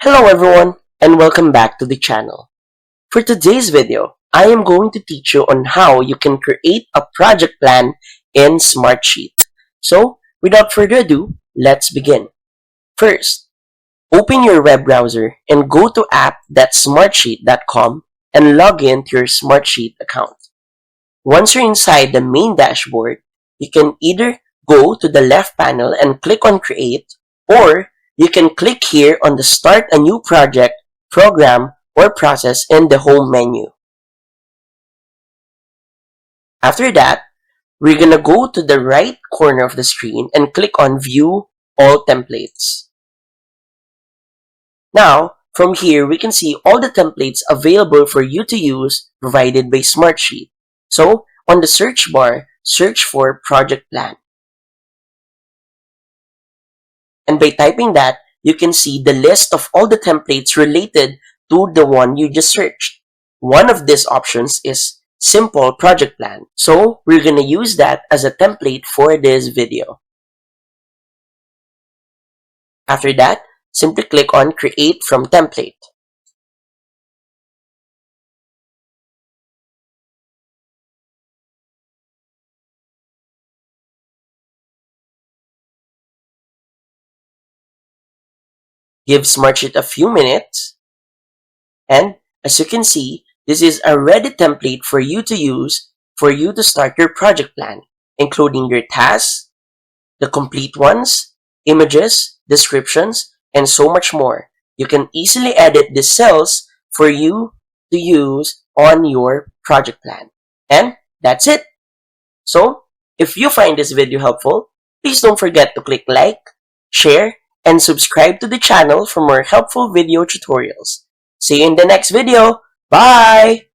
Hello everyone and welcome back to the channel. For today's video, I am going to teach you on how you can create a project plan in Smartsheet. So, without further ado, let's begin. First, open your web browser and go to app.smartsheet.com and log in to your Smartsheet account. Once you're inside the main dashboard, you can either go to the left panel and click on Create, or you can click here on the Start a New Project, Program, or Process in the Home menu. After that, we're gonna go to the right corner of the screen and click on View All Templates. Now, from here, we can see all the templates available for you to use provided by Smartsheet. So, on the search bar, search for Project Plan. And by typing that, you can see the list of all the templates related to the one you just searched. One of these options is Simple Project Plan. So, we're going to use that as a template for this video. After that, simply click on Create from Template. Give Smartsheet a few minutes, and as you can see, this is a ready template for you to use for you to start your project plan, including your tasks, the complete ones, images, descriptions, and so much more. You can easily edit the cells for you to use on your project plan. And that's it. So, if you find this video helpful, please don't forget to click like, share, and subscribe to the channel for more helpful video tutorials. See you in the next video. Bye!